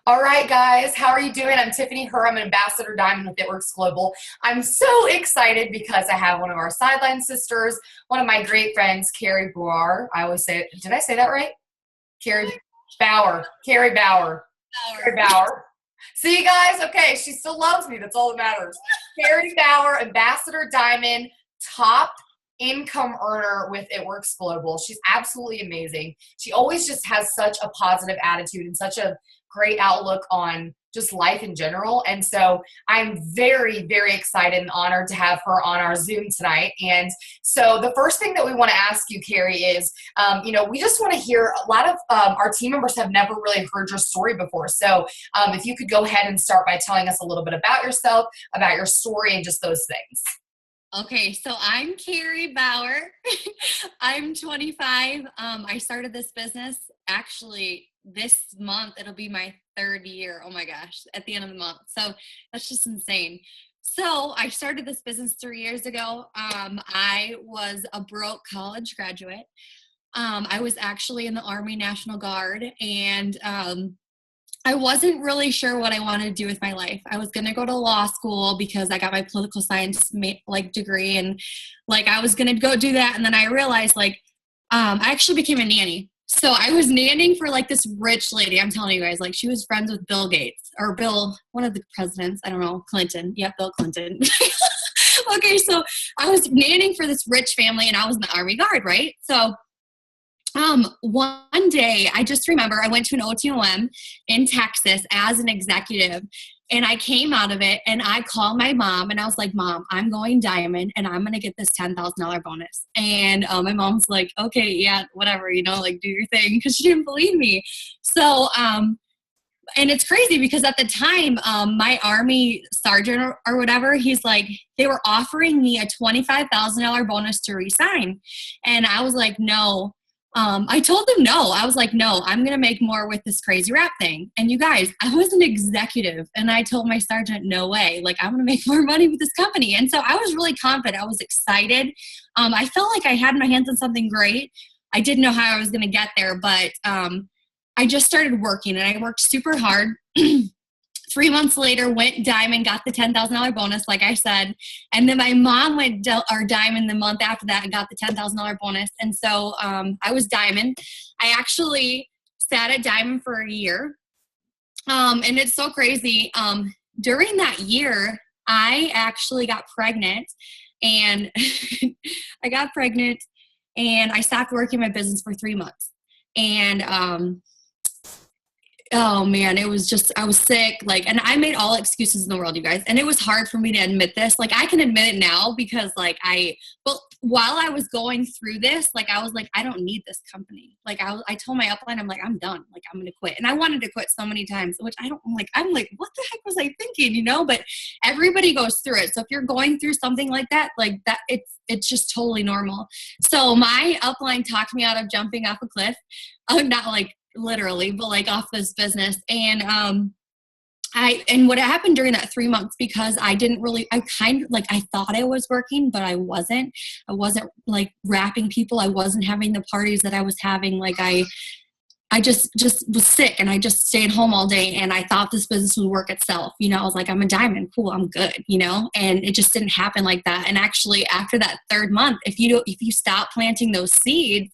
All right, guys, how are you doing? I'm Tiffany, Herr. I'm an ambassador diamond with It Works Global. I'm so excited because I have one of our sideline sisters, one of my great friends, Carrie Bauer. I always say it. Did I say that right? Carrie Bauer. Carrie Bauer. Carrie Bauer. Bauer. See, you guys? Okay, she still loves me. That's all that matters. Carrie Bauer, ambassador diamond, top income earner with It Works Global. She's absolutely amazing. She always just has such a positive attitude and such a great outlook on just life in general. And so I'm very, very excited and honored to have her on our Zoom tonight. And so the first thing that we want to ask you, Carrie, is, we just want to hear a lot of our team members have never really heard your story before. So if you could go ahead and start by telling us a little bit about yourself, about your story, and just those things. Okay, so I'm Carrie Bauer. I'm 25. I started this business actually this month. It'll be my third year. Oh my gosh, at the end of the month. So that's just insane. So I started this business 3 years ago. I was a broke college graduate. I was actually in the Army National Guard, and I wasn't really sure what I wanted to do with my life. I was going to go to law school because I got my political science degree, and I was going to go do that. And then I realized I actually became a nanny. So I was nannying for this rich lady. I'm telling you guys, she was friends with Bill Gates or one of the presidents. I don't know, Clinton. Yeah, Bill Clinton. Okay. So I was nannying for this rich family, and I was in the Army Guard. Right. So one day I just remember I went to an OTOM in Texas as an executive, and I came out of it and I called my mom and I was like, Mom, I'm going diamond and I'm going to get this $10,000 bonus. And my mom's like, okay, yeah, whatever, do your thing, because she didn't believe me. So, and it's crazy because at the time, my Army sergeant or whatever, he's like, they were offering me a $25,000 bonus to resign. And I was like, no. I told them no. I was like, no, I'm going to make more with this crazy rap thing. And you guys, I was an executive, and I told my sergeant, no way, I'm going to make more money with this company. And so I was really confident. I was excited. I felt like I had my hands on something great. I didn't know how I was going to get there, but I just started working, and I worked super hard. 3 months later, went diamond, got the $10,000 bonus, like I said. And then my mom went diamond the month after that and got the $10,000 bonus. And so I was diamond. I actually sat at diamond for a year. And it's so crazy. During that year, I actually got pregnant. And I got pregnant, and I stopped working my business for 3 months. And oh man, it was just, I was sick, and I made all excuses in the world, you guys. And it was hard for me to admit this. I can admit it now because but while I was going through this, I was like, I don't need this company. I told my upline, I'm like, I'm done. I'm going to quit. And I wanted to quit so many times, which I'm like, what the heck was I thinking, But everybody goes through it. So if you're going through something like that, it's just totally normal. So my upline talked me out of jumping off a cliff. Not literally, but off this business. And what happened during that 3 months, because I didn't really, I thought I was working, but I wasn't wrapping people. I wasn't having the parties that I was having. I just was sick, and I just stayed home all day, and I thought this business would work itself. I was like, I'm a diamond, cool, I'm good, and it just didn't happen like that. And actually after that third month, if you stop planting those seeds,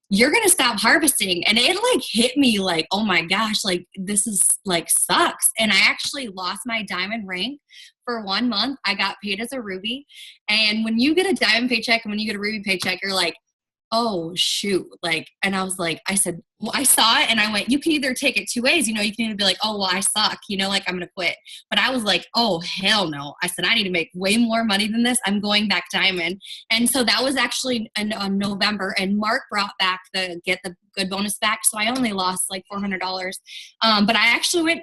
you're going to stop harvesting. And it hit me oh my gosh, this is sucks. And I actually lost my diamond rank for 1 month. I got paid as a ruby. And when you get a diamond paycheck and when you get a ruby paycheck, you're like, oh shoot. And I was like, I said, well, I saw it and I went, you can either take it two ways. You can either be like, oh, well, I suck, I'm going to quit. But I was like, oh, hell no. I said, I need to make way more money than this. I'm going back diamond. And so that was actually in November, and Mark brought back get the good bonus back. So I only lost $400. But I actually went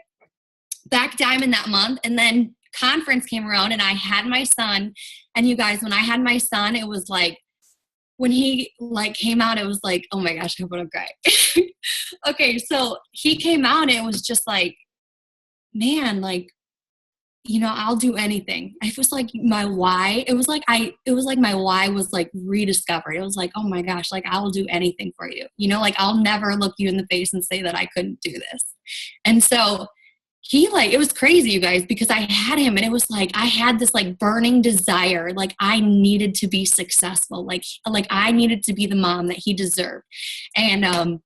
back diamond that month, and then conference came around and I had my son. And you guys, when I had my son, it was when he came out, it was oh my gosh, I'm gonna cry. Okay, so he came out and it was just man, I'll do anything. It was my why. It was my why was rediscovered. It was oh my gosh, I will do anything for you. I'll never look you in the face and say that I couldn't do this. And so it was crazy, you guys, because I had him and it was like, I had this like burning desire. Like I needed to be successful. Like I needed to be the mom that he deserved. And,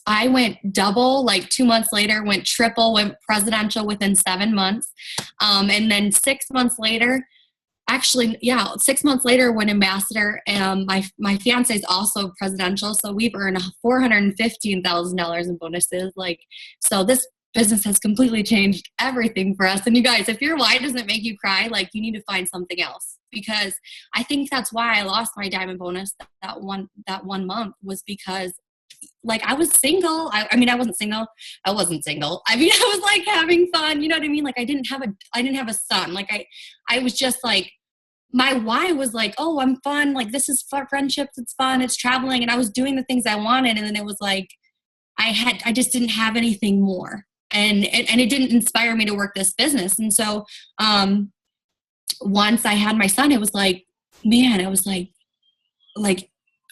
I went double, like 2 months later, went triple, went presidential within 7 months. And then 6 months later, actually, yeah, 6 months later, went ambassador. My fiance is also presidential. So we've earned $415,000 in bonuses. Like, so this business has completely changed everything for us. And you guys, if your why doesn't make you cry, like you need to find something else, because I think that's why I lost my diamond bonus that one month, was because like I was single. I mean, I wasn't single. I wasn't single. I mean, I was like having fun. You know what I mean? Like I didn't have a son. Like I was just like, my why was like, oh, I'm fun. Like this is fun, friendships. It's fun. It's traveling. And I was doing the things I wanted. And then it was like, I just didn't have anything more. And it didn't inspire me to work this business. And so, once I had my son, it was like, man, it was like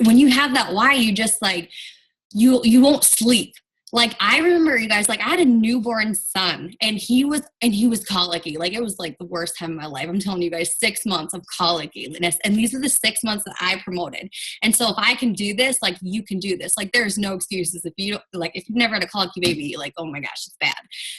when you have that why, you just like, you won't sleep. Like I remember, you guys, like I had a newborn son and he was colicky. Like it was like the worst time of my life. I'm telling you guys, 6 months of colickiness. And these are the 6 months that I promoted. And so if I can do this, like you can do this. Like there's no excuses. If you don't, like, if you've never had a colicky baby, like, oh my gosh, it's bad.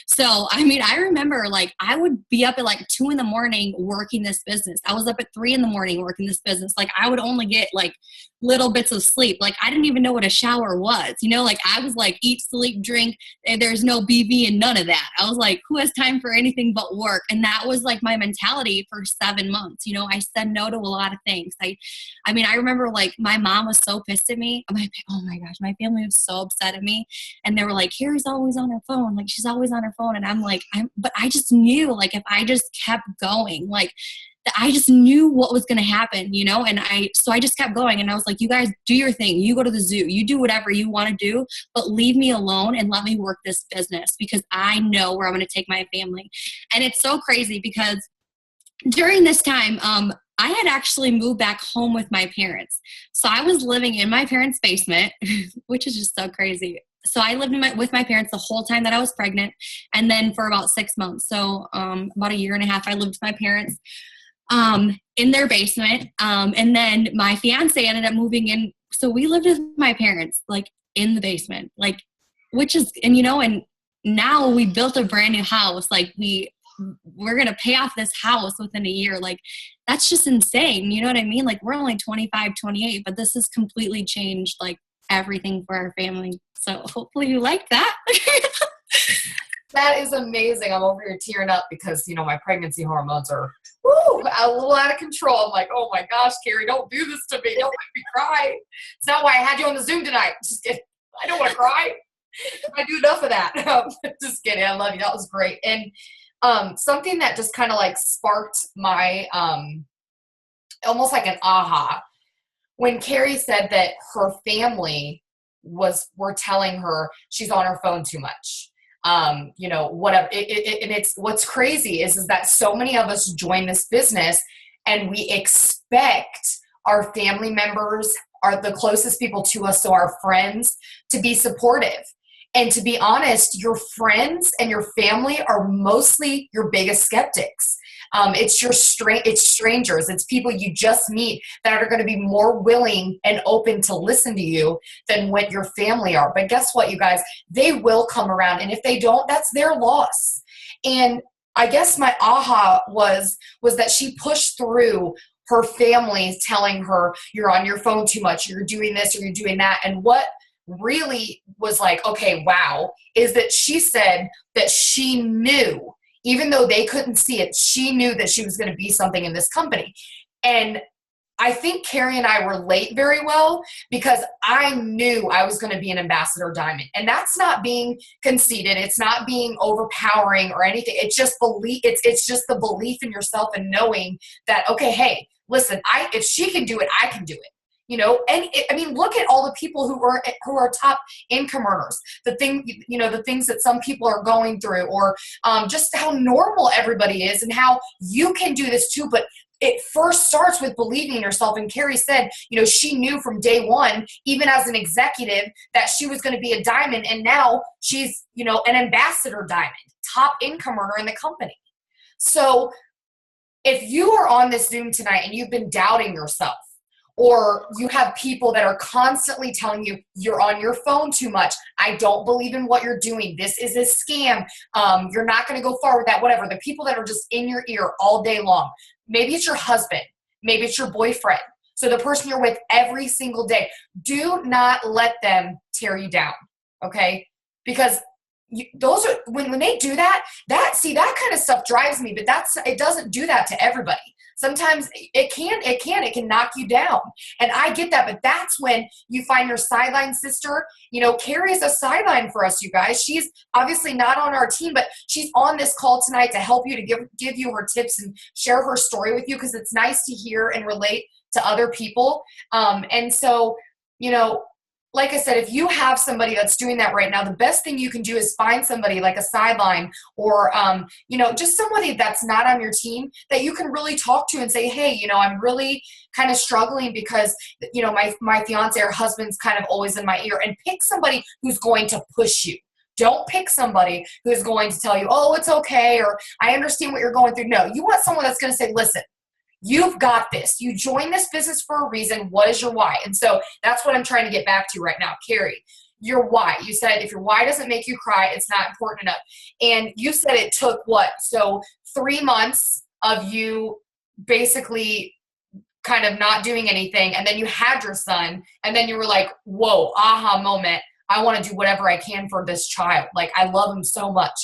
So, I mean, I remember like I would be up at like 2 a.m. working this business. I was up at 3 a.m. working this business. Like I would only get like little bits of sleep. Like I didn't even know what a shower was, you know, like I was like eat, sleep, drink, and there's no BV and none of that. I was like, who has time for anything but work? And that was like my mentality for 7 months. You know, I said no to a lot of things. I mean, I remember like my mom was so pissed at me. Oh my gosh, my family was so upset at me. And they were like, Carrie's always on her phone. Like she's always on her phone. And I'm like, but I just knew like if I just kept going, like I just knew what was going to happen, you know? And so I just kept going and I was like, you guys do your thing. You go to the zoo, you do whatever you want to do, but leave me alone and let me work this business because I know where I'm going to take my family. And it's so crazy because during this time, I had actually moved back home with my parents. So I was living in my parents' basement, which is just so crazy. So I lived with my parents the whole time that I was pregnant. And then for about 6 months. So about a year and a half, I lived with my parents in their basement. And then my fiance ended up moving in. So we lived with my parents, like in the basement, like, which is, and you know, and now we built a brand new house. Like we're going to pay off this house within a year. Like that's just insane. You know what I mean? Like we're only 25, 28, but this has completely changed like everything for our family. So hopefully you like that. That is amazing. I'm over here tearing up because, you know, my pregnancy hormones are a little out of control. I'm like, oh my gosh, Carrie, don't do this to me. Don't make me cry. It's not why I had you on the Zoom tonight. Just kidding. I don't want to cry. I do enough of that. Just kidding. I love you. That was great. And something that just kind of like sparked my, almost like an aha, when Carrie said that her family were telling her she's on her phone too much. You know, whatever. And it's what's crazy is that so many of us join this business and we expect our family members, are the closest people to us, so our friends, to be supportive. And to be honest, your friends and your family are mostly your biggest skeptics. It's strangers. It's people you just meet that are going to be more willing and open to listen to you than what your family are. But guess what, you guys? They will come around. And if they don't, that's their loss. And I guess my aha was that she pushed through her family telling her, you're on your phone too much, you're doing this or you're doing that. And what really was like, okay, wow, is that she said that she knew, even though they couldn't see it, she knew that she was going to be something in this company. And I think Carrie and I relate very well because I knew I was going to be an ambassador diamond. And that's not being conceited. It's not being overpowering or anything. It's just belief. It's just the belief in yourself and knowing that, okay, hey, listen, if she can do it, I can do it. You know, and I mean, look at all the people who are top income earners, the things that some people are going through, or just how normal everybody is and how you can do this too. But it first starts with believing in yourself. And Carrie said, you know, she knew from day one, even as an executive, that she was going to be a diamond. And now she's, you know, an ambassador diamond, top income earner in the company. So if you are on this Zoom tonight and you've been doubting yourself, or you have people that are constantly telling you you're on your phone too much, I don't believe in what you're doing, this is a scam, you're not going to go far with that, whatever. The people that are just in your ear all day long. Maybe it's your husband. Maybe it's your boyfriend. So the person you're with every single day. Do not let them tear you down, okay? Because those are when they do that kind of stuff drives me, but it doesn't do that to everybody. Sometimes it can knock you down, and I get that, but that's when you find your sideline sister. Carrie is a sideline for us, you guys. She's obviously not on our team, but she's on this call tonight to help you, to give you her tips and share her story with you, because it's nice to hear and relate to other people. And so, like I said, if you have somebody that's doing that right now, the best thing you can do is find somebody like a sideline, or, just somebody that's not on your team that you can really talk to and say, hey, I'm really kind of struggling because, my fiance or husband's kind of always in my ear. And pick somebody who's going to push you. Don't pick somebody who's going to tell you, oh, it's okay, or I understand what you're going through. No, you want someone that's going to say, listen, you've got this. You joined this business for a reason. What is your why? And so that's what I'm trying to get back to right now. Carrie, your why. You said if your why doesn't make you cry, it's not important enough. And you said it took what? So 3 months of you basically kind of not doing anything. And then you had your son. And then you were like, whoa, aha moment. I want to do whatever I can for this child. Like, I love him so much.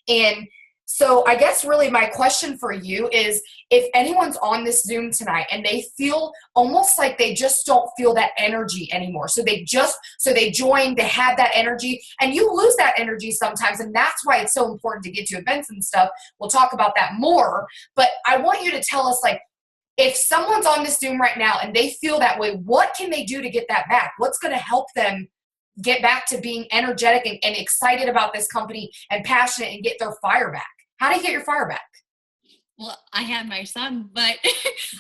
And so I guess really my question for you is, if anyone's on this Zoom tonight and they feel almost like they just don't feel that energy anymore. So they join, they have that energy, and you lose that energy sometimes. And that's why it's so important to get to events and stuff. We'll talk about that more. But I want you to tell us, like, if someone's on this Zoom right now and they feel that way, what can they do to get that back? What's going to help them get back to being energetic and excited about this company and passionate and get their fire back? How do you get your fire back? Well, I had my son, but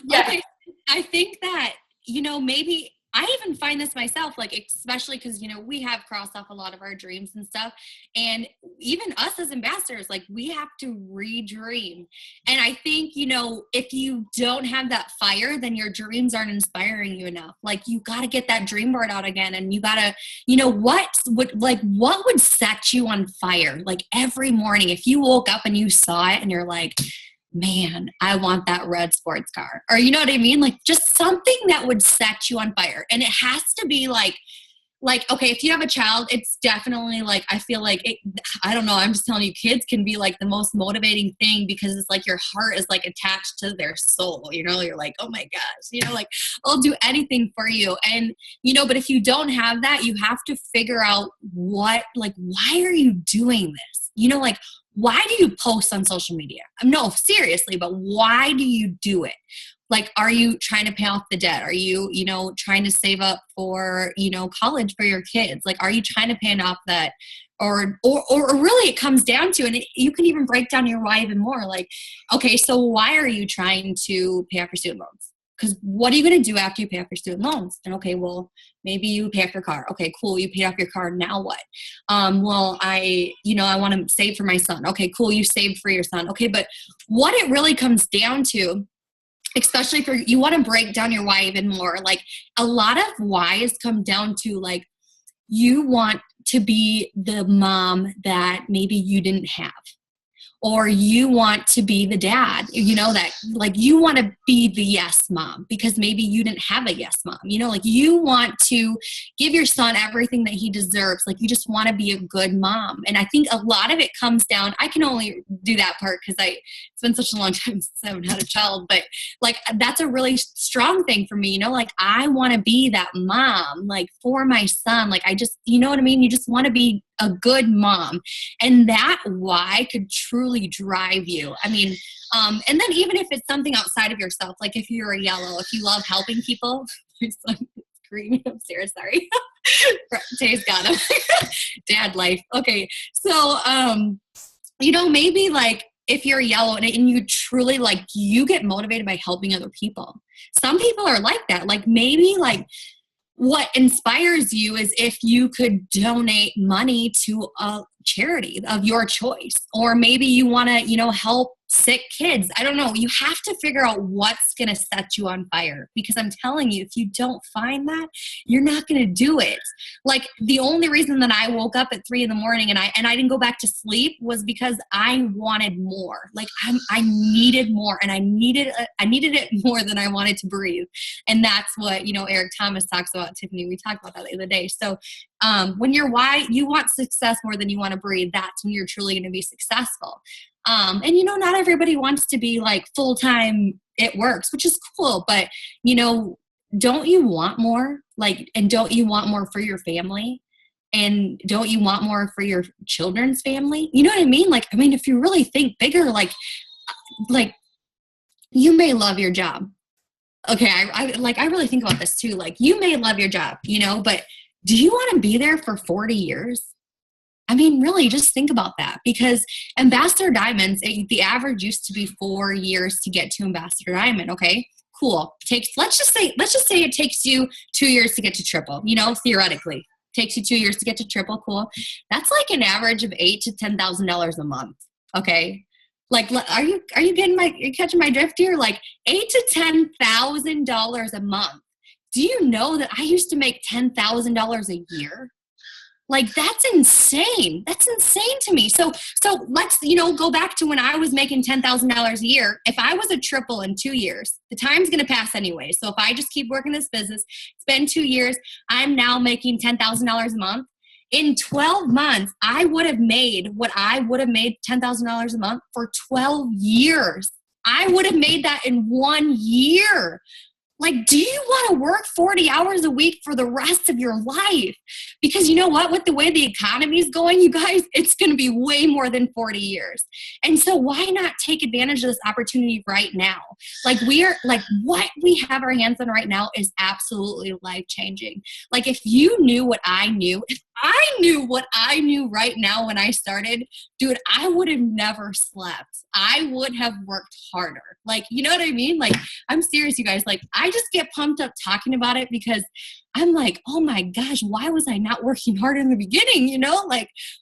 yeah. Okay, I think that, maybe I even find this myself, like, especially because, we have crossed off a lot of our dreams and stuff. And even us as ambassadors, like, we have to re-dream. And I think, if you don't have that fire, then your dreams aren't inspiring you enough. Like, you got to get that dream board out again. And you got to, what would set you on fire? Like, every morning, if you woke up and you saw it and you're like, man, I want that red sports car. Or you know what I mean? Like, just something that would set you on fire. And it has to be like, okay, if you have a child, it's definitely like, I feel like I don't know. I'm just telling you, kids can be like the most motivating thing, because it's like your heart is like attached to their soul. You're like, oh my gosh, like, I'll do anything for you. And, but if you don't have that, you have to figure out why are you doing this? Like, why do you post on social media? No, seriously, but why do you do it? Like, are you trying to pay off the debt? Are you, trying to save up for, college for your kids? Like, are you trying to pay off that? Or really it comes down to, and you can even break down your why even more. Like, okay, so why are you trying to pay off your student loans? Because what are you going to do after you pay off your student loans? And okay, well, maybe you pay off your car. Okay, cool. You paid off your car. Now what? Well, I want to save for my son. Okay, cool. You saved for your son. Okay, but what it really comes down to, especially you want to break down your why even more. Like, a lot of whys come down to, like, you want to be the mom that maybe you didn't have. Or you want to be the dad, that, like, you want to be the yes mom because maybe you didn't have a yes mom. Like, you want to give your son everything that he deserves. Like, you just want to be a good mom. And I think a lot of it comes down, I can only do that part because it's been such a long time since I haven't had a child, but, like, that's a really strong thing for me, like, I want to be that mom, like, for my son. Like, I just, you know what I mean? You just want to be a good mom. And that why could truly drive you. I mean, and then even if it's something outside of yourself, like if you're a yellow, if you love helping people, my son is screaming upstairs, sorry. Tay's got him. Dad life. Okay. So, maybe like if you're yellow and you truly, like, you get motivated by helping other people. Some people are like that. Like, maybe like what inspires you is if you could donate money to a charity of your choice, or maybe you want to, help sick kids. I don't know. You have to figure out what's going to set you on fire, because I'm telling you, if you don't find that, you're not going to do it. Like, the only reason that I woke up at 3 a.m. and I didn't go back to sleep was because I wanted more. Like, I needed more, and I needed it more than I wanted to breathe. And that's what, Eric Thomas talks about, Tiffany. We talked about that the other day. So when you're why you want success more than you want to breathe, that's when you're truly going to be successful. And not everybody wants to be like full-time, it works, which is cool. But, don't you want more? Like, and don't you want more for your family? And don't you want more for your children's family? You know what I mean? Like, if you really think bigger, like you may love your job. Okay. I really think about this too. Like, you may love your job, but do you want to be there for 40 years? Really, just think about that, because Ambassador Diamonds, the average used to be 4 years to get to Ambassador Diamond. Okay, cool. Let's just say it takes you 2 years to get to triple. Theoretically, takes you 2 years to get to triple. Cool. That's like an average of $8,000 to $10,000 a month. Okay. Like, are you catching my drift here? Like, $8,000 to $10,000 a month. Do you know that I used to make $10,000 a year? Like, that's insane. That's insane to me. So let's, go back to when I was making $10,000 a year. If I was a triple in 2 years, the time's going to pass anyway. So if I just keep working this business, it's been 2 years, I'm now making $10,000 a month. In 12 months, I would have made what I would have made $10,000 a month for 12 years. I would have made that in 1 year. Like, do you want to work 40 hours a week for the rest of your life? Because you know what? With the way the economy is going, you guys, it's going to be way more than 40 years. And so why not take advantage of this opportunity right now? Like, what we have our hands on right now is absolutely life-changing. Like, if you knew what I knew, if I knew what I knew right now when I started, dude, I would have never slept. I would have worked harder. Like, you know what I mean? Like, I'm serious, you guys. Like, I just get pumped up talking about it because I'm like, oh my gosh, why was I not working harder in the beginning?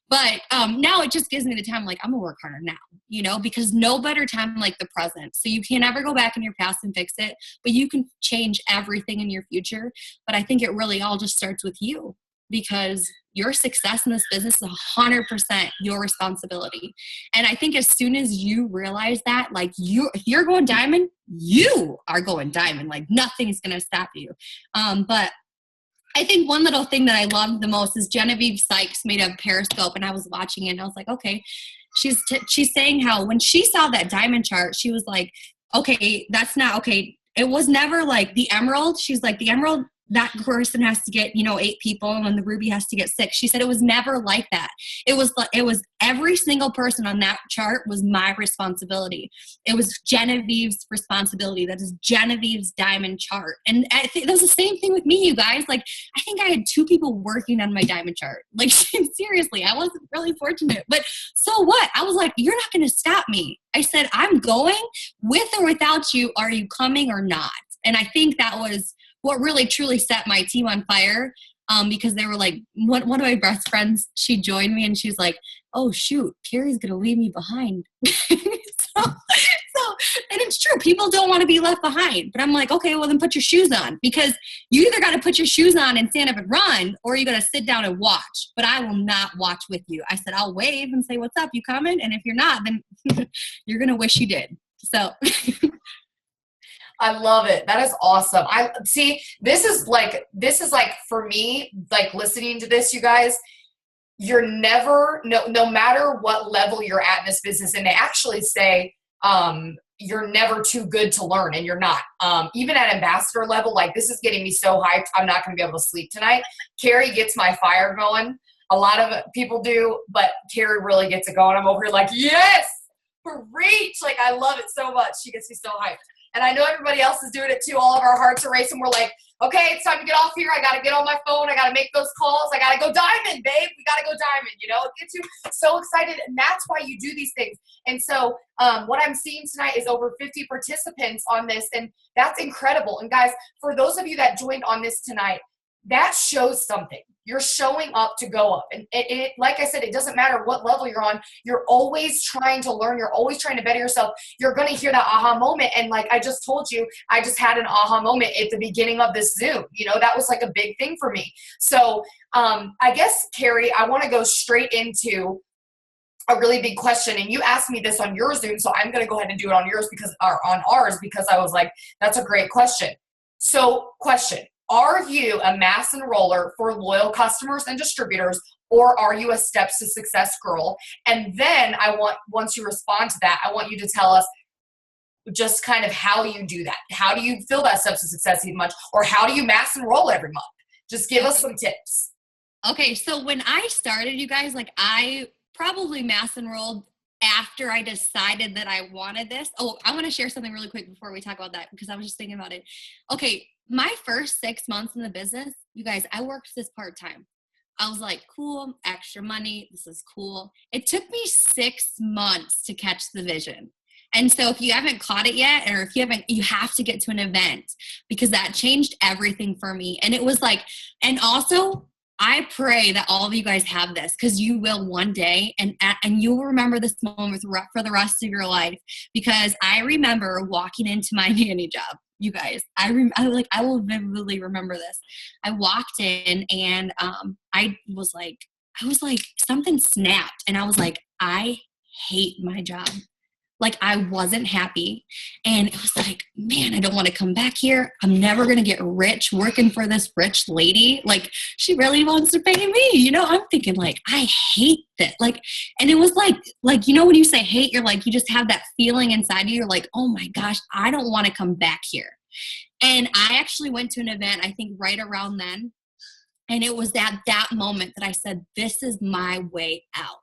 But now it just gives me the time. Like, I'm gonna work harder now, because no better time like the present. So you can't ever go back in your past and fix it, but you can change everything in your future. But I think it really all just starts with you, because your success in this business is 100% your responsibility. And I think as soon as you realize that, like, if you're going diamond, you are going diamond. Like, nothing's going to stop you. But I think one little thing that I loved the most is Genevieve Sykes made a Periscope, and I was watching it and I was like, okay, she's saying how when she saw that diamond chart, she was like, okay, that's not okay. It was never like the emerald. She's like, the emerald, that person has to get, 8 people, and then the ruby has to get 6. She said it was never like that. It was every single person on that chart was my responsibility. It was Genevieve's responsibility. That is Genevieve's diamond chart. And I think that was the same thing with me, you guys. Like, I think I had 2 people working on my diamond chart. Like, seriously, I wasn't really fortunate. But so what? I was like, you're not going to stop me. I said, I'm going with or without you. Are you coming or not? And I think that was what really truly set my team on fire, because they were like, one of my best friends, she joined me and she's like, oh shoot, Carrie's going to leave me behind. And it's true. People don't want to be left behind, but I'm like, okay, well then put your shoes on, because you either got to put your shoes on and stand up and run, or you got to sit down and watch, but I will not watch with you. I said, I'll wave and say, what's up? You coming? And if you're not, then you're going to wish you did. So I love it. That is awesome. I see. This is like for me, like listening to this, you guys, you're never, no matter what level you're at in this business. And they actually say, you're never too good to learn, and you're not. Even at ambassador level, like, this is getting me so hyped. I'm not going to be able to sleep tonight. Carrie gets my fire going. A lot of people do, but Carrie really gets it going. I'm over here like, yes, preach. Like, I love it so much. She gets me so hyped. And I know everybody else is doing it too. All of our hearts are racing. We're like, okay, it's time to get off here. I got to get on my phone. I got to make those calls. I got to go diamond, babe. We got to go diamond. It gets you so excited. And that's why you do these things. And so what I'm seeing tonight is over 50 participants on this. And that's incredible. And guys, for those of you that joined on this tonight, that shows something. You're showing up to go up. And like I said, it doesn't matter what level you're on. You're always trying to learn. You're always trying to better yourself. You're going to hear that aha moment. And like I just told you, I just had an aha moment at the beginning of this Zoom. You know, that was like a big thing for me. So I guess, Carrie, I want to go straight into a really big question. And you asked me this on your Zoom, so I'm going to go ahead and do it on yours or on ours, because I was like, that's a great question. So question. Are you a mass enroller for loyal customers and distributors, or are you a steps to success girl? And then once you respond to that, I want you to tell us just kind of how you do that. How do you feel that steps to success even much, or how do you mass enroll every month? Just give us some tips. Okay, so when I started, you guys, like I probably mass enrolled after I decided that I wanted this. Oh, I want to share something really quick before we talk about that, because I was just thinking about it. Okay, my first 6 months in the business, you guys, I worked this part-time. I was like, cool, extra money, this is cool. It took me 6 months to catch the vision. And so if you haven't caught it yet, or if you haven't, you have to get to an event, because that changed everything for me. And it was like, and also I pray that all of you guys have this, because you will one day, and you will remember this moment for the rest of your life. Because I remember walking into my nanny job, you guys. I will vividly remember this. I walked in, and I was like, something snapped, and I was like, I hate my job. Like I wasn't happy, and it was like, man, I don't want to come back here. I'm never going to get rich working for this rich lady. Like she really wants to pay me. You know, I'm thinking like, I hate that. Like, and it was like, you know, when you say hate, you're like, you just have that feeling inside you. You're like, oh my gosh, I don't want to come back here. And I actually went to an event, I think right around then. And it was that moment that I said, this is my way out.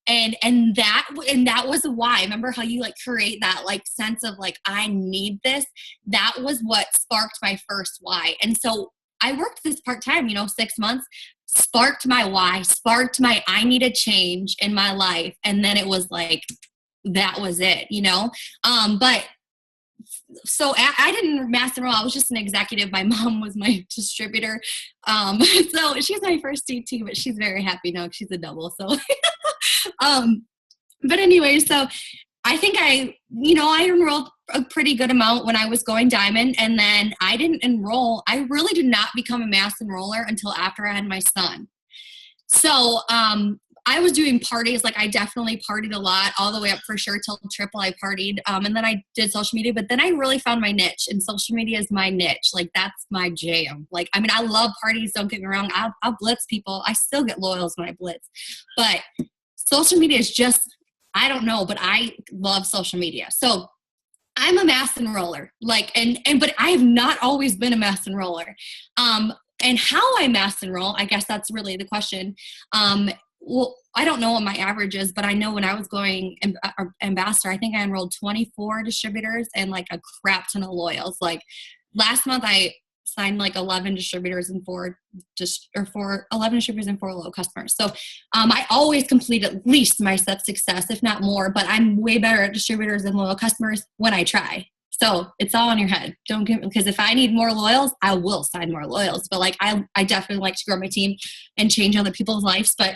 And that was why. Remember how you like create that like sense of like, I need this. That was what sparked my first why. And so I worked this part-time, 6 months, sparked my why, sparked my, I need a change in my life. And then it was like, that was it, but so I didn't mass enroll. I was just an executive. My mom was my distributor. So she's my first DT, but she's very happy now. She's a double. So, but anyway, so I think I enrolled a pretty good amount when I was going diamond, and then I didn't enroll. I really did not become a mass enroller until after I had my son. So, I was doing parties. Like I definitely partied a lot, all the way up for sure till triple I partied. And then I did social media, but then I really found my niche, and social media is my niche. Like that's my jam. Like, I mean, I love parties. Don't get me wrong. I'll blitz people. I still get loyals when I blitz, but social media is just, I don't know, but I love social media. So I'm a mass enroller, like, but I have not always been a mass enroller. And how I mass enroll, I guess that's really the question. Well, I don't know what my average is, but I know when I was going ambassador, I think I enrolled 24 distributors and like a crap ton of loyals. Like last month I signed like 11 distributors and 11 distributors and 4 low customers. So I always complete at least my step success, if not more, but I'm way better at distributors and loyal customers when I try. So it's all in your head. Because if I need more loyals, I will sign more loyals. But like I definitely like to grow my team and change other people's lives. But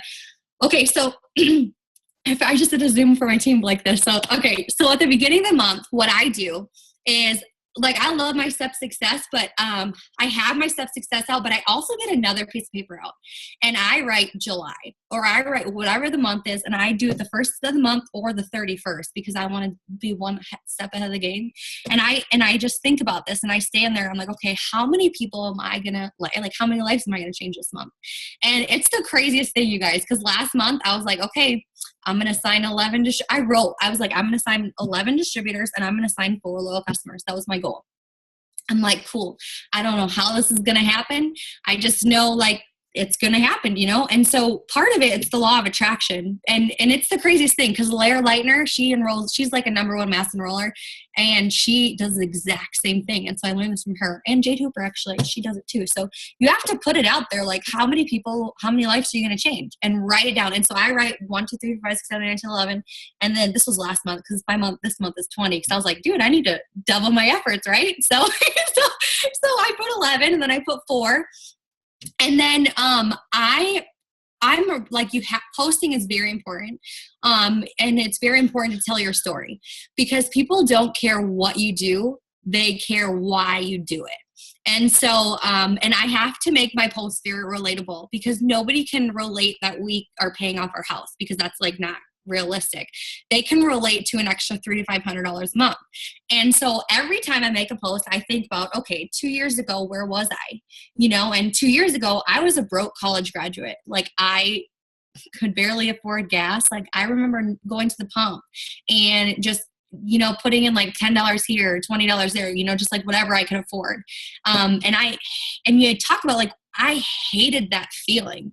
okay, so if I just did a Zoom for my team like this. So, okay, so at the beginning of the month, what I do is, like, I love my step success, but I have my step success out, but I also get another piece of paper out, and I write July, or I write whatever the month is, and I do it the first of the month or the 31st, because I want to be one step ahead of the game. And I just think about this, and I stand there, I'm like, okay, how many people am I gonna like how many lives am I gonna change this month? And it's the craziest thing, you guys, because last month I was like, okay, I'm going to sign 11. I was like, I'm going to sign 11 distributors, and I'm going to sign 4 loyal customers. That was my goal. I'm like, cool. I don't know how this is going to happen. I just know like it's going to happen, And so part of it's the law of attraction. And it's the craziest thing, because Lair Leitner, she's like a #1 mass enroller, and she does the exact same thing. And so I learned this from her, and Jade Hooper, actually, she does it too. So you have to put it out there. Like how many lives are you going to change, and write it down. And so I write 1, 2, 3, 4, 5, 6, 7, 8, 9, 10, 11. And then this was last month, because this month is 20. Cause I was like, dude, I need to double my efforts. Right. So I put 11, and then I put 4. And then I'm like, posting is very important. And it's very important to tell your story, because people don't care what you do. They care why you do it. And so, and I have to make my posts very relatable, because nobody can relate that we are paying off our house, because that's like not realistic. They can relate to an extra $300 to $500 a month. And so every time I make a post, I think about, okay, 2 years ago, where was I? And 2 years ago, I was a broke college graduate. Like, I could barely afford gas. Like, I remember going to the pump and just, putting in like $10 here, $20 there, just like whatever I could afford. And you talk about, like, I hated that feeling.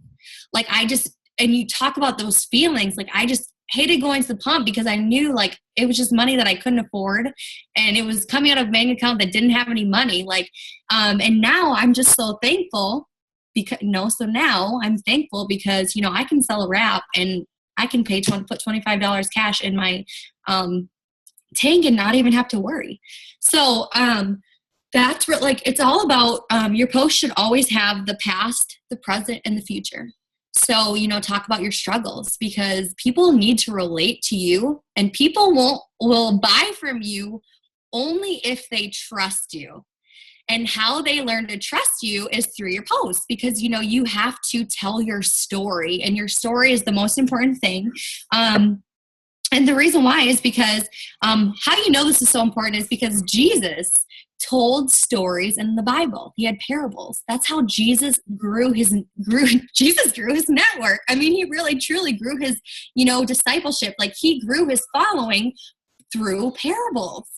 Like, and you talk about those feelings, like, I just hated going to the pump, because I knew, like, it was just money that I couldn't afford, and it was coming out of a bank account that didn't have any money. Like, and now I'm just so thankful so now I'm thankful because, I can sell a wrap and I can put $25 cash in my, tank and not even have to worry. So, that's what, like, it's all about, your post should always have the past, the present, and the future. So, talk about your struggles, because people need to relate to you, and people will buy from you only if they trust you. And how they learn to trust you is through your posts, because, you have to tell your story, and your story is the most important thing. And the reason why is because, how this is so important is because Jesus told stories in the Bible. He had parables. That's how Jesus grew his network. I mean, he really truly grew his, discipleship. Like, he grew his following through parables.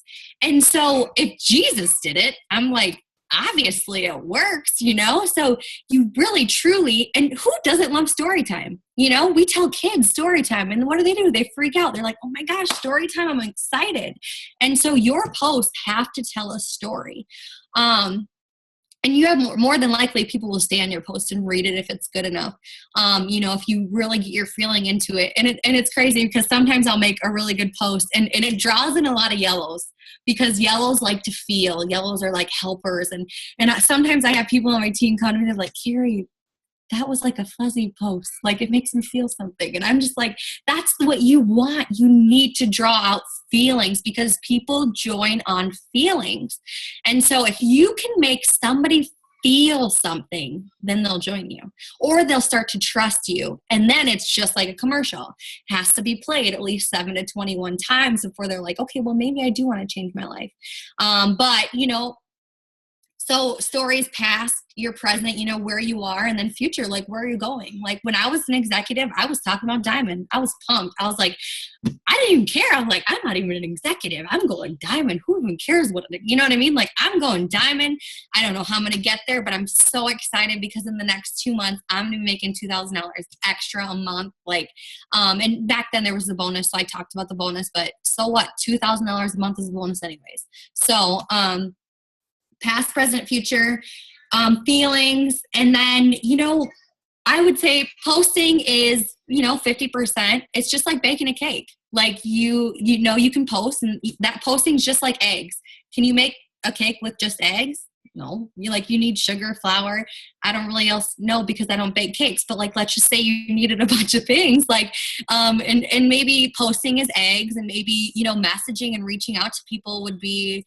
And so if Jesus did it, I'm like, obviously it works, so you really truly, and who doesn't love story time? We tell kids story time, and what do? They freak out. They're like, oh my gosh, story time, I'm excited. And so your posts have to tell a story. And you have more than likely people will stay on your post and read it if it's good enough. If you really get your feeling into it. And it's crazy, because sometimes I'll make a really good post and it draws in a lot of yellows, because yellows like to feel. Yellows are like helpers. And sometimes I have people on my team come to me, they're like, Carrie, that was like a fuzzy post. Like, it makes me feel something. And I'm just like, that's what you want. You need to draw out feelings, because people join on feelings. And so if you can make somebody feel something, then they'll join you, or they'll start to trust you. And then it's just like a commercial. It has to be played at least 7 to 21 times before they're like, okay, well, maybe I do want to change my life. But so stories past, your present, where you are, and then future, like, where are you going? Like, when I was an executive, I was talking about diamond. I was pumped. I was like, I didn't even care. I was like, I'm not even an executive. I'm going diamond. Who even cares what, you know what I mean? Like, I'm going diamond. I don't know how I'm going to get there, but I'm so excited, because in the next 2 months, I'm going to be making $2,000 extra a month. Like, and back then there was the bonus. So I talked about the bonus, but so what? $2,000 a month is a bonus anyways. So, past, present, future, feelings. And then, I would say posting is, 50%. It's just like baking a cake. Like, you can post, and that posting is just like eggs. Can you make a cake with just eggs? No. You need sugar, flour. I don't really else know, because I don't bake cakes, but like, let's just say you needed a bunch of things, like, and maybe posting is eggs, and maybe, messaging and reaching out to people would be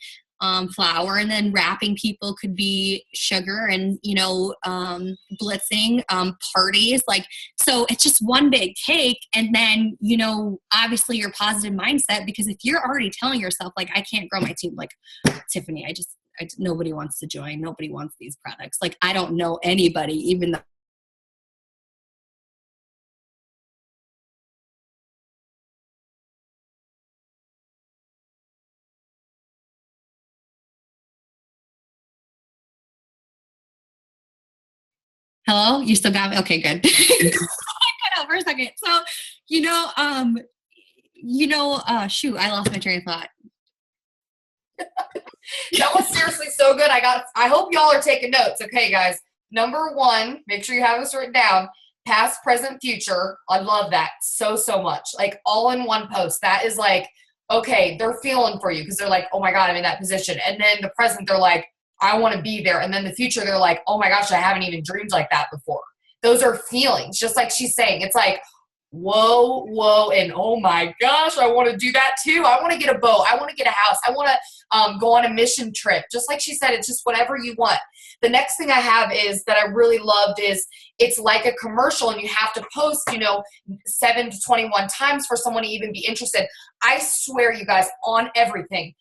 flour, and then wrapping people could be sugar, and blitzing parties, like, so it's just one big cake. And then obviously your positive mindset, because if you're already telling yourself, like, I can't grow my team, like, Tiffany, nobody wants to join, nobody wants these products, like, I don't know anybody, even though hello, you still got me? Okay, good. Cut out for a second. So, shoot, I lost my train of thought. That was seriously so good. I hope y'all are taking notes. Okay, guys. Number 1, make sure you have this written down. Past, present, future. I love that so much. Like, all in one post. That is like, okay, they're feeling for you, because they're like, oh my God, I'm in that position. And then the present, they're like, I want to be there. And then in the future, they're like, oh my gosh, I haven't even dreamed like that before. Those are feelings, just like she's saying. It's like, whoa, and oh my gosh, I want to do that too. I want to get a boat. I want to get a house. I want to go on a mission trip. Just like she said, it's just whatever you want. The next thing I have is that I really loved is it's like a commercial and you have to post, 7 to 21 times for someone to even be interested. I swear, you guys, on everything.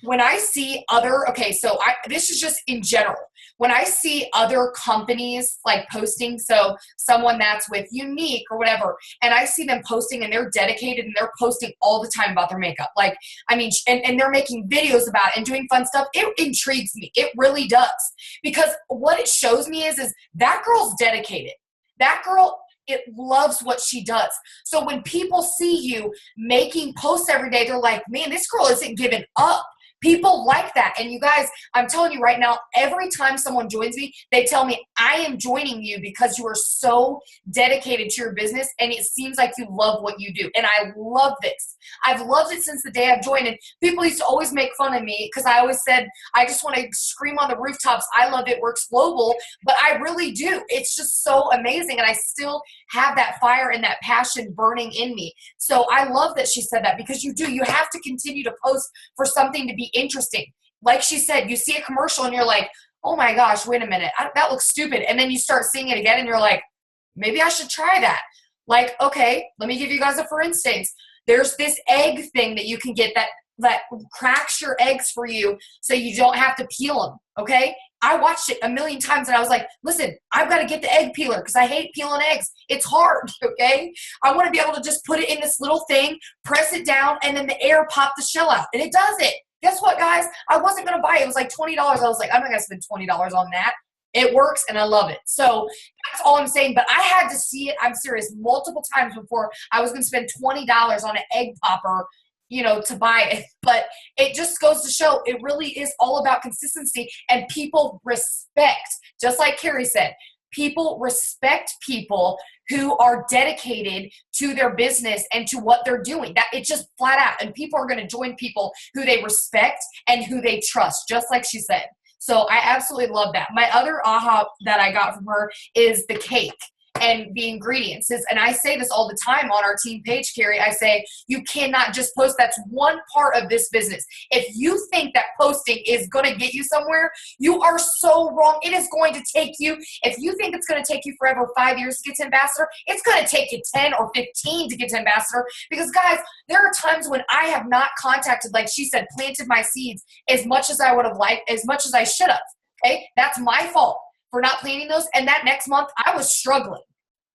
When I see this is just in general. When I see other companies like posting, so someone that's with Unique or whatever, and I see them posting and they're dedicated and they're posting all the time about their makeup. And they're making videos about it and doing fun stuff. It intrigues me. It really does. Because what it shows me is that girl's dedicated. That girl, it loves what she does. So when people see you making posts every day, they're like, man, this girl isn't giving up. People like that. And you guys, I'm telling you right now, every time someone joins me, they tell me, I am joining you because you are so dedicated to your business and it seems like you love what you do. And I love this. I've loved it since the day I've joined. And people used to always make fun of me because I always said, I just want to scream on the rooftops, I love It Works Global. But I really do. It's just so amazing. And I still have that fire and that passion burning in me. So I love that she said that because you do. You have to continue to post for something to be interesting. Like she said, you see a commercial and you're like, oh my gosh, wait a minute, that looks stupid. And then you start seeing it again and you're like, maybe I should try that. Like, okay, let me give you guys a for instance. There's this egg thing that you can get that cracks your eggs for you so you don't have to peel them, okay? I watched it a million times and I was like, listen, I've got to get the egg peeler because I hate peeling eggs. It's hard, okay? I want to be able to just put it in this little thing, press it down, and then the air pop the shell out. And it does it. Guess what, guys? I wasn't going to buy it. It was like $20. I was like, I'm not going to spend $20 on that. It works, and I love it. So that's all I'm saying. But I had to see it, I'm serious, multiple times before I was going to spend $20 on an egg popper, to buy it. But it just goes to show it really is all about consistency, and people respect, just like Carrie said, people respect people who are dedicated to their business and to what they're doing. That it's just flat out. And people are going to join people who they respect and who they trust, just like she said. So I absolutely love that. My other aha that I got from her is the cake and the ingredients. And I say this all the time on our team page, Carrie. I say, you cannot just post. That's one part of this business. If you think that posting is going to get you somewhere, you are so wrong. It is going to take you, if you think it's going to take you forever 5 years to get to ambassador, it's going to take you 10 or 15 to get to ambassador. Because guys, there are times when I have not contacted, like she said, planted my seeds as much as I would have liked, as much as I should have. Okay. That's my fault for not planting those. And that next month I was struggling.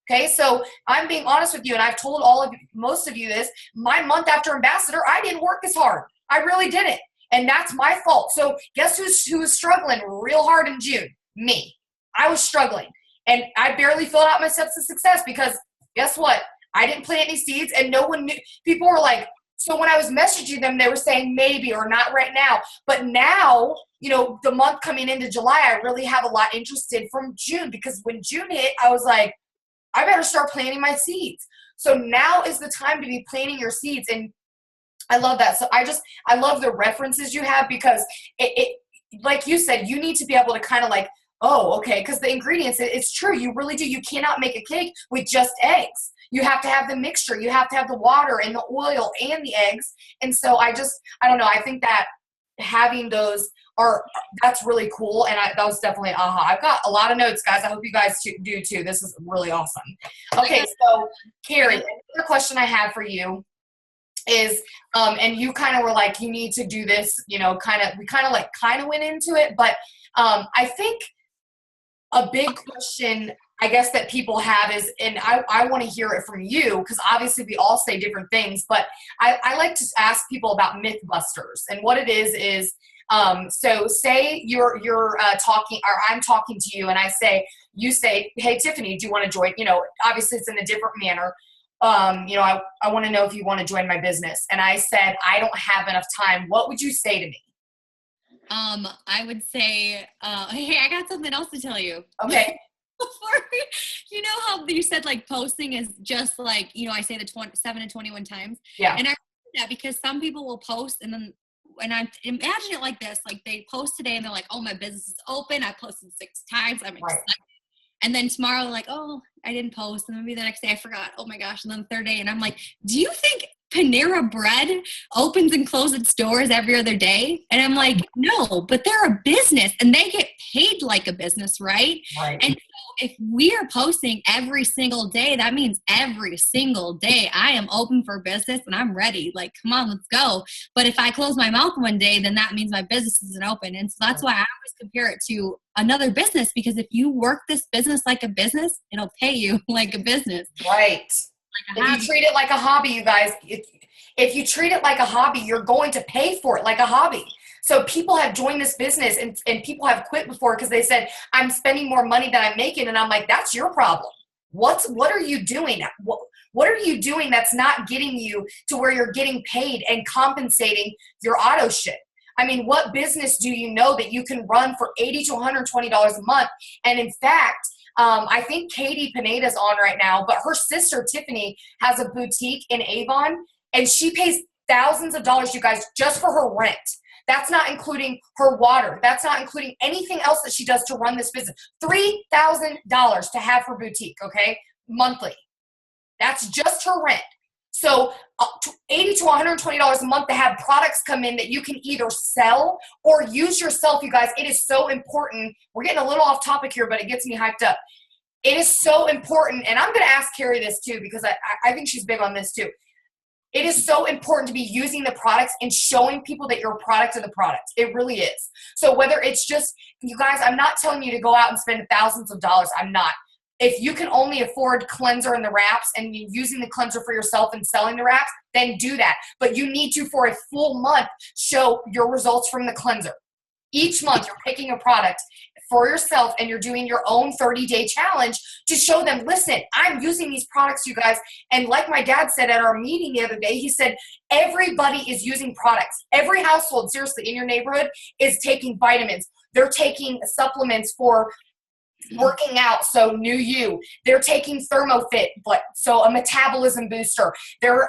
Okay, so I'm being honest with you, and I've told most of you this. My month after ambassador, I didn't work as hard. I really didn't, and that's my fault. So guess who was struggling real hard in June? Me. I was struggling, and I barely filled out my steps of success because guess what? I didn't plant any seeds, and no one knew. People were like, so when I was messaging them, they were saying maybe or not right now. But now, the month coming into July, I really have a lot interested from June because when June hit, I was like, I better start planting my seeds. So now is the time to be planting your seeds. And I love that. So I love the references you have because it like you said, you need to be able to kind of like, oh, okay. Because the ingredients, it's true. You really do. You cannot make a cake with just eggs. You have to have the mixture. You have to have the water and the oil and the eggs. And so I don't know. I think that having those that's really cool, and that was definitely an aha. I've got a lot of notes, guys. I hope you guys do too. This is really awesome. Okay, so Carrie, another question I have for you is, and you kind of were like, you need to do this, we kind of went into it, but I think a big question I guess that people have is, and I want to hear it from you because obviously we all say different things, but I like to ask people about Mythbusters, and what it is so say you're talking, or I'm talking to you, and you say, hey, Tiffany, do you want to join? Obviously it's in a different manner. I want to know if you want to join my business. And I said, I don't have enough time. What would you say to me? I would say, hey, I got something else to tell you. Okay. You know how you said like posting is just like, I say the 7 to 21 times. Yeah. And I heard that because some people will post and then and I imagine it like this, like they post today and they're like, oh, my business is open. I posted 6 times. I'm excited. And then tomorrow, like, oh, I didn't post. And maybe the next day I forgot. Oh my gosh. And then the third day. And I'm like, do you think Panera Bread opens and closes its doors every other day? And I'm like, no, but they're a business and they get paid like a business, right? And so if we are posting every single day, that means every single day I am open for business and I'm ready. Like, come on, let's go. But if I close my mouth one day, then that means my business isn't open. And so that's why I always compare it to another business, because if you work this business like a business, it'll pay you like a business. Right. If you treat it like a hobby, you guys, if you treat it like a hobby, you're going to pay for it like a hobby. So people have joined this business and people have quit before because they said, I'm spending more money than I'm making. And I'm like, that's your problem. What are you doing? What are you doing that's not getting you to where you're getting paid and compensating your auto ship? I mean, what business do you know that you can run for $80 to $120 a month? And in fact, I think Katie Pineda's on right now, but her sister Tiffany has a boutique in Avon, and she pays thousands of dollars, you guys, just for her rent. That's not including her water. That's not including anything else that she does to run this business. $3,000 to have her boutique, okay, monthly. That's just her rent. So $80 to $120 a month to have products come in that you can either sell or use yourself, you guys. It is so important. We're getting a little off topic here, but it gets me hyped up. It is so important, and I'm going to ask Carrie this too, because I think she's big on this too. It is so important to be using the products and showing people that you're a product of the product. It really is. So whether it's just, you guys, I'm not telling you to go out and spend thousands of dollars. I'm not. If you can only afford cleanser and the wraps and you're using the cleanser for yourself and selling the wraps, then do that. But you need to, for a full month, show your results from the cleanser. Each month you're picking a product for yourself and you're doing your own 30-day challenge to show them, listen, I'm using these products, you guys. And like my dad said at our meeting the other day, he said, everybody is using products. Every household, seriously, in your neighborhood is taking vitamins. They're taking supplements for working out, so new you. They're taking ThermoFit, so a metabolism booster. They're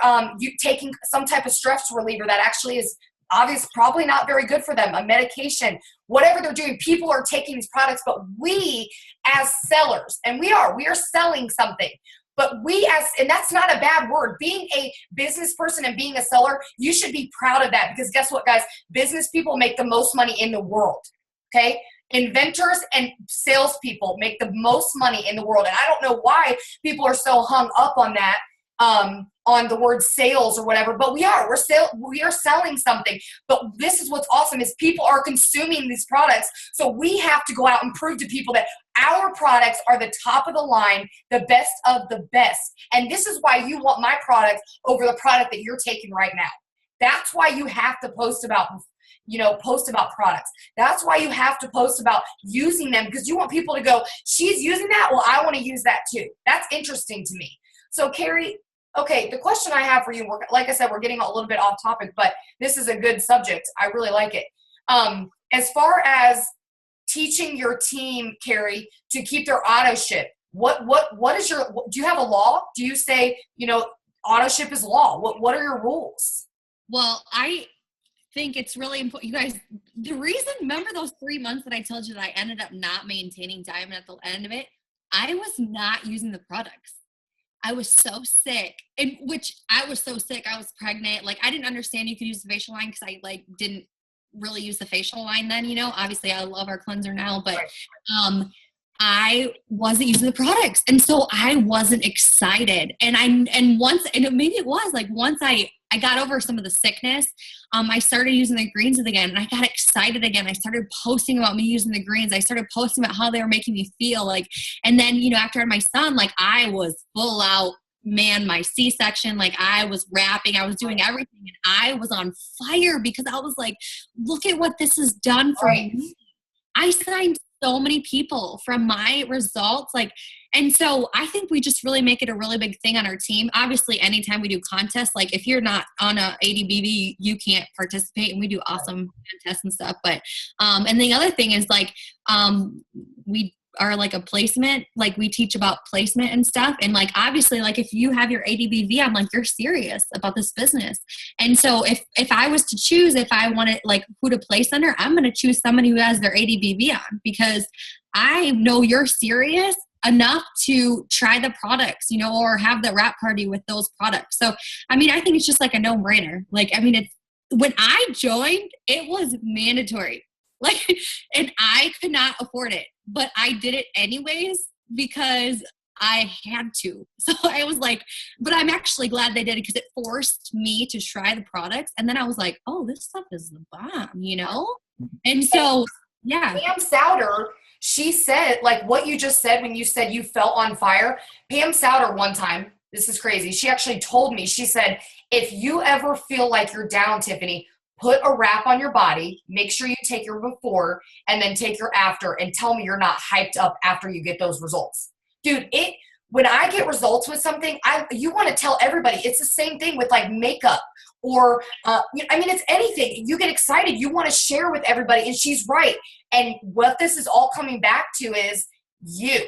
taking some type of stress reliever that actually is obviously probably not very good for them, a medication. Whatever they're doing, people are taking these products, but we as sellers, and we are selling something. But and that's not a bad word. Being a business person and being a seller, you should be proud of that, because guess what, guys? Business people make the most money in the world, okay? Inventors and salespeople make the most money in the world. And I don't know why people are so hung up on that, on the word sales or whatever, but we are selling something. But this is what's awesome is people are consuming these products. So we have to go out and prove to people that our products are the top of the line, the best of the best. And this is why you want my product over the product that you're taking right now. That's why you have to post about products. That's why you have to post about using them, because you want people to go, she's using that, well, I want to use that too. That's interesting to me. So Carrie, okay, the question I have for you, like I said, we're getting a little bit off topic, but this is a good subject. I really like it. As far as teaching your team, Carrie, to keep their auto ship, do you have a law? Do you say, auto ship is law? What are your rules? Well, I think it's really important. You guys, remember those 3 months that I told you that I ended up not maintaining Diamond at the end of it? I was not using the products. I was so sick, I was pregnant. Like, I didn't understand you could use the facial line because I didn't really use the facial line then, obviously I love our cleanser now, but, I wasn't using the products. And so I wasn't excited. And once I got over some of the sickness, I started using the greens again, and I got excited again. I started posting about me using the greens. I started posting about how they were making me feel and then, after I had my son, I was full out, man, my C-section, I was rapping, I was doing everything, and I was on fire because I was like, look at what this has done for me. I signed so many people from my results. And so I think we just really make it a really big thing on our team. Obviously, anytime we do contests, if you're not on a ADBB, you can't participate, and we do awesome contests and stuff. But, and the other thing is are like a placement, like we teach about placement and stuff. And like, obviously, like if you have your ADBV, I'm like, you're serious about this business. And so if I was to choose, if I wanted like who to place under, I'm going to choose somebody who has their ADBV on, because I know you're serious enough to try the products, you know, or have the wrap party with those products. So, I mean, I think it's just like a no-brainer. Like, I mean, it's, when I joined, it was mandatory. Like, and I could not afford it, but I did it anyways because I had to. So I was like, but I'm actually glad they did it because it forced me to try the products. And then I was like, oh, this stuff is the bomb, you know? And so, yeah. Pam Souter, she said, like what you just said when you said you felt on fire. Pam Souter one time, this is crazy, she actually told me, she said, if you ever feel like you're down, Tiffany, put a wrap on your body, make sure you take your before and then take your after, and tell me you're not hyped up after you get those results. Dude, when I get results with something, you want to tell everybody. It's the same thing with like makeup or, I mean, it's anything. You get excited. You want to share with everybody, and she's right. And what this is all coming back to is you.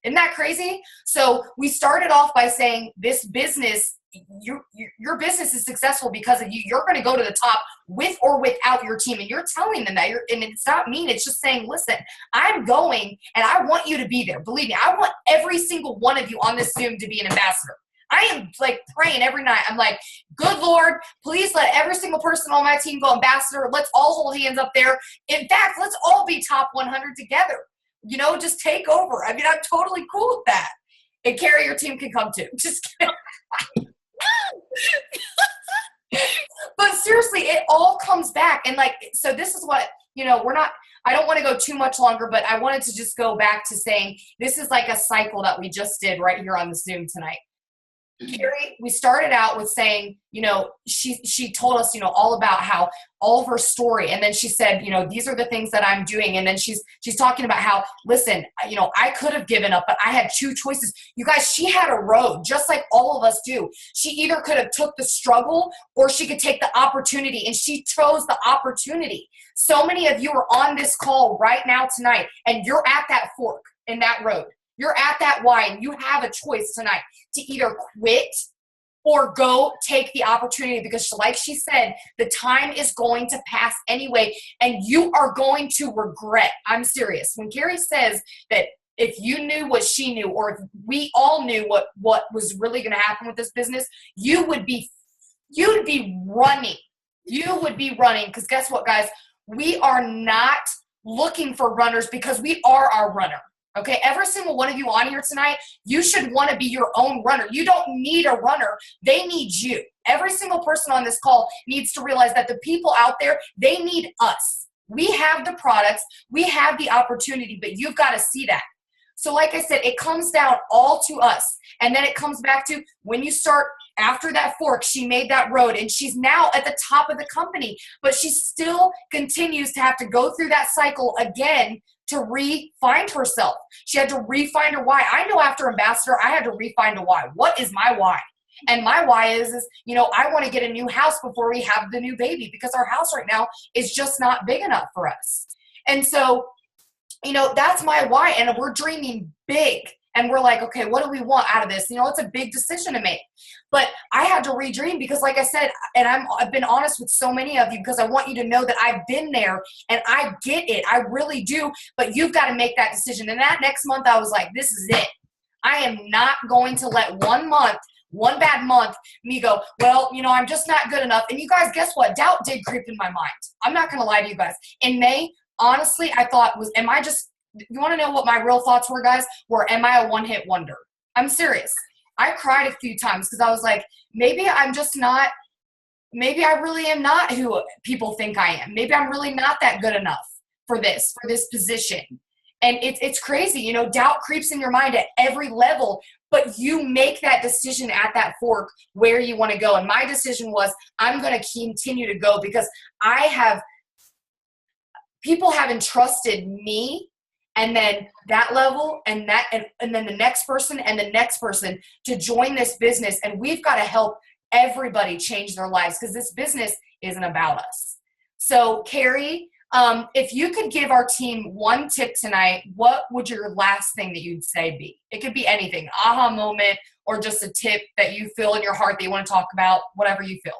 Isn't that crazy? So we started off by saying this business, your business is successful because of you. You're going to go to the top with or without your team, and you're telling them that. And it's not mean. It's just saying, listen, I'm going, and I want you to be there. Believe me, I want every single one of you on this Zoom to be an ambassador. I am like praying every night. I'm like, good Lord, please let every single person on my team go ambassador. Let's all hold hands up there. In fact, let's all be top 100 together. You know, just take over. I mean, I'm totally cool with that. And Carrie, your team can come too. Just kidding. But seriously, it all comes back. And like, so this is what, you know, I don't want to go too much longer, but I wanted to just go back to saying this is like a cycle that we just did right here on the Zoom tonight. Carrie, we started out with saying, you know, she told us, you know, all about how all of her story. And then she said, you know, these are the things that I'm doing. And then she's talking about how, listen, you know, I could have given up, but I had two choices. You guys, she had a road just like all of us do. She either could have took the struggle or she could take the opportunity, and she chose the opportunity. So many of you are on this call right now tonight, and you're at that fork in that road. You're at that wine. You have a choice tonight to either quit or go take the opportunity, because like she said, the time is going to pass anyway, and you are going to regret. I'm serious. When Carrie says that if you knew what she knew, or if we all knew what was really going to happen with this business, you'd be running. You would be running, because guess what, guys? We are not looking for runners, because we are our runner. Okay, every single one of you on here tonight, you should want to be your own runner. You don't need a runner. They need you. Every single person on this call needs to realize that the people out there, they need us. We have the products. We have the opportunity, but you've got to see that. So like I said, it comes down all to us. And then it comes back to when you start after that fork, she made that road, and she's now at the top of the company, but she still continues to have to go through that cycle again to re-find herself. She had to re-find her why. I know after ambassador, I had to re-find a why. What is my why? And my why is, you know, I want to get a new house before we have the new baby, because our house right now is just not big enough for us. And so, you know, that's my why. And we're dreaming big. And we're like, okay, what do we want out of this? You know, it's a big decision to make. But I had to redream, because like I said, and I've been honest with so many of you, because I want you to know that I've been there and I get it. I really do. But you've got to make that decision. And that next month, I was like, this is it. I am not going to let one bad month, me go, well, you know, I'm just not good enough. And you guys, guess what? Doubt did creep in my mind. I'm not going to lie to you guys. In May, honestly, I thought, you want to know what my real thoughts were, guys? Am I a one-hit wonder? I'm serious. I cried a few times, because I was like, maybe I really am not who people think I am. Maybe I'm really not that good enough for this position. And it's crazy. You know, doubt creeps in your mind at every level, but you make that decision at that fork where you want to go. And my decision was, I'm going to continue to go, because people have entrusted me, and then that level, and then the next person and the next person to join this business. And we've got to help everybody change their lives, because this business isn't about us. So Carrie, If you could give our team one tip tonight, what would your last thing that you'd say be? It could be anything, aha moment, or just a tip that you feel in your heart that you want to talk about, whatever you feel.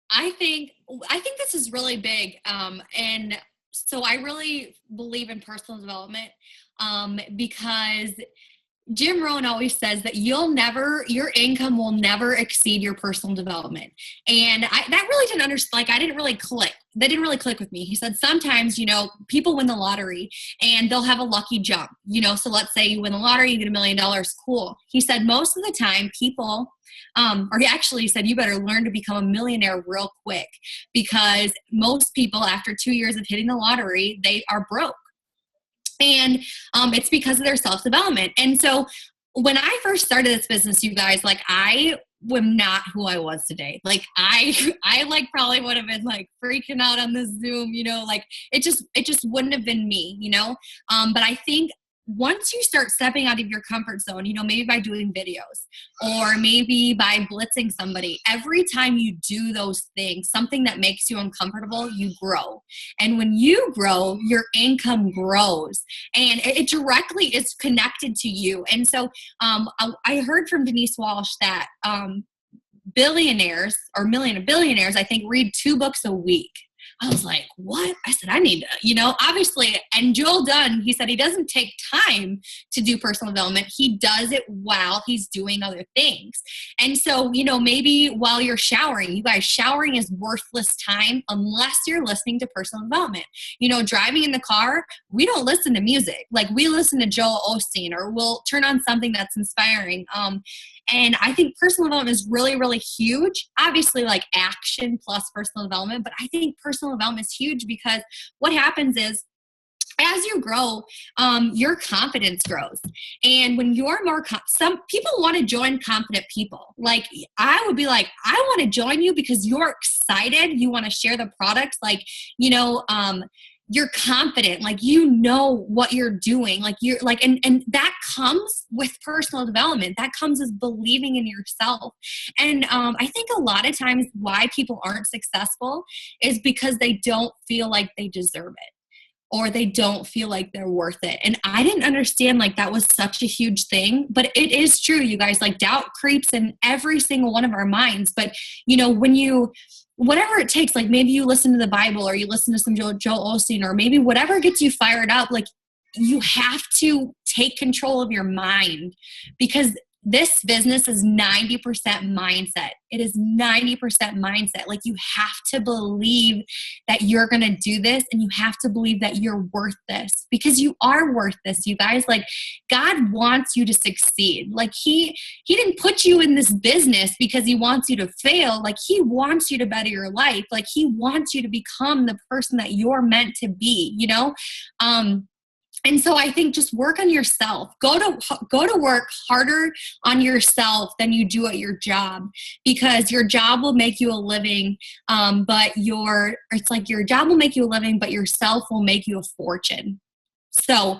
I think this is really big. And so I really believe in personal development, because Jim Rohn always says that your income will never exceed your personal development. And that really didn't understand, like, I didn't really click. That didn't really click with me. He said, sometimes, people win the lottery and they'll have a lucky jump, so let's say you win the lottery, you get $1 million. Cool. He said, most of the time people, or he actually said, you better learn to become a millionaire real quick, because most people after 2 years of hitting the lottery, they are broke. And it's because of their self-development. And so when I first started this business, you guys, like, I am not who I was today. Like, I like probably would have been like freaking out on this Zoom, like it just wouldn't have been me, but I think once you start stepping out of your comfort zone, maybe by doing videos or maybe by blitzing somebody, every time you do those things, something that makes you uncomfortable, you grow. And when you grow, your income grows, and it directly is connected to you. And so I heard from Denise Walsh that billionaires, I think, read 2 books a week. I was like, what? I said, I need to, obviously. And Joel Dunn, he said he doesn't take time to do personal development. He does it while he's doing other things. And so, maybe while you're showering, you guys, showering is worthless time unless you're listening to personal development. Driving in the car, we don't listen to music. Like, we listen to Joel Osteen, or we'll turn on something that's inspiring. And I think personal development is really, really huge. Obviously, like, action plus personal development, but I think personal development is huge, because what happens is, as you grow, your confidence grows. And when you're more, some people want to join confident people. Like, I would be like, I want to join you because you're excited. You want to share the products. Like, you're confident, like, what you're doing, like, you're like, and that comes with personal development. That comes as believing in yourself. And I think a lot of times why people aren't successful is because they don't feel like they deserve it, or they don't feel like they're worth it. And I didn't understand, like, that was such a huge thing, but it is true, you guys. Like, doubt creeps in every single one of our minds. But when whatever it takes, like, maybe you listen to the Bible, or you listen to some Joel Osteen, or maybe whatever gets you fired up, like, you have to take control of your mind, because this business is 90% mindset. It is 90% mindset. Like, you have to believe that you're going to do this, and you have to believe that you're worth this, because you are worth this, you guys. Like, God wants you to succeed. Like, he didn't put you in this business because he wants you to fail. Like, he wants you to better your life. Like, he wants you to become the person that you're meant to be, and so I think just work on yourself. Go to work harder on yourself than you do at your job, because your job will make you a living, but your job will make you a living, but yourself will make you a fortune. So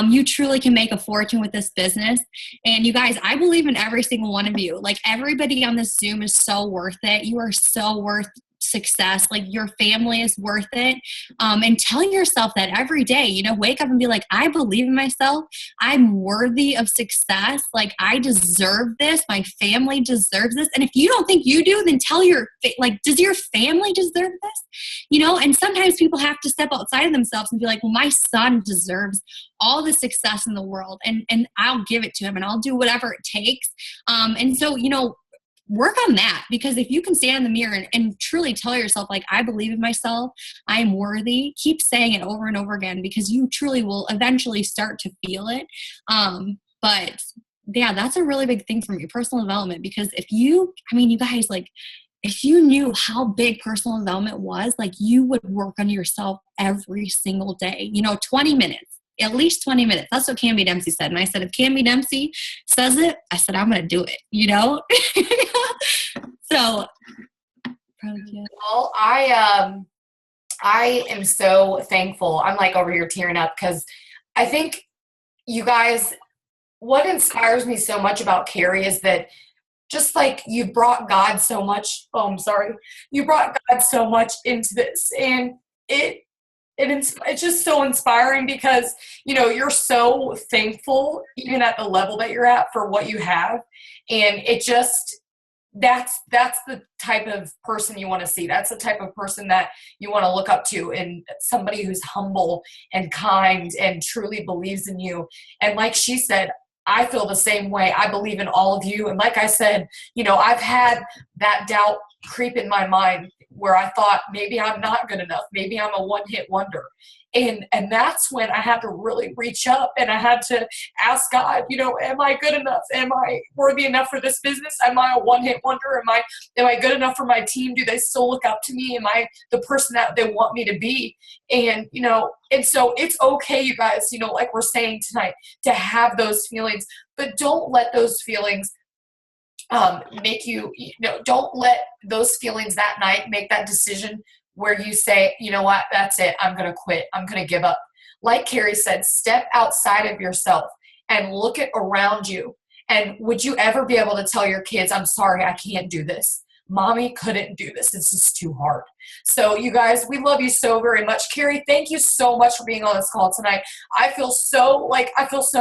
you truly can make a fortune with this business. And you guys, I believe in every single one of you. Like, everybody on this Zoom is so worth it. You are so worth success. Like, your family is worth it. And telling yourself that every day, wake up and be like, I believe in myself. I'm worthy of success. Like, I deserve this. My family deserves this. And if you don't think you do, then tell does your family deserve this? And sometimes people have to step outside of themselves and be like, well, my son deserves all the success in the world, and I'll give it to him, and I'll do whatever it takes. And so, work on that, because if you can stand in the mirror and truly tell yourself, like, I believe in myself, I'm worthy, keep saying it over and over again, because you truly will eventually start to feel it. But yeah, that's a really big thing for me, personal development, because you guys, like, if you knew how big personal development was, like, you would work on yourself every single day, 20 minutes. At least 20 minutes. That's what Camby Dempsey said. And I said, if Camby Dempsey says it, I said, I'm going to do it, So, well, I am so thankful. I'm like over here tearing up, because I think, you guys, what inspires me so much about Carrie is that, just like, you brought God so much. Oh, I'm sorry. You brought God so much into this, and it it's just so inspiring because, you know, you're so thankful even at the level that you're at for what you have. And it just, that's the type of person you want to see. That's the type of person that you want to look up to, and somebody who's humble and kind and truly believes in you. And like she said, I feel the same way. I believe in all of you. And like I said, you know, I've had that doubt creep in my mind where I thought maybe I'm not good enough. Maybe I'm a one-hit wonder. And that's when I had to really reach up and I had to ask God, you know, am I good enough? Am I worthy enough for this business? Am I a one-hit wonder? Am I good enough for my team? Do they still look up to me? Am I the person that they want me to be? And, you know, and so it's okay, you guys, you know, like we're saying tonight, to have those feelings, but don't let those feelings make you know, don't let those feelings that night make that decision where you say, you know what, that's it. I'm going to quit. I'm going to give up. Like Carrie said, step outside of yourself and look at around you. And would you ever be able to tell your kids, I'm sorry, I can't do this. Mommy couldn't do this. It's just too hard. So you guys, we love you so very much. Carrie, thank you so much for being on this call tonight. I feel so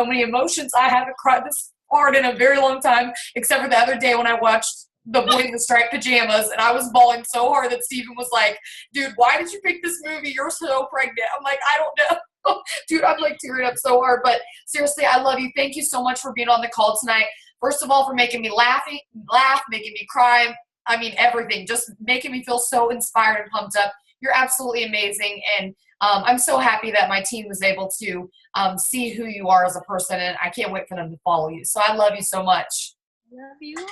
many emotions. I haven't cried this hard in a very long time, except for the other day when I watched The Boy in the Striped Pajamas, and I was bawling so hard that Steven was like, dude, why did you pick this movie? You're so pregnant. I'm like, I don't know. Dude, I'm like tearing up so hard. But seriously, I love you. Thank you so much for being on the call tonight. First of all, for making me laugh, making me cry. I mean, everything. Just making me feel so inspired and pumped up. You're absolutely amazing. And I'm so happy that my team was able to see who you are as a person, and I can't wait for them to follow you. So I love you so much. Love you.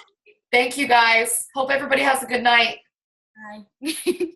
Thank you, guys. Hope everybody has a good night. Bye.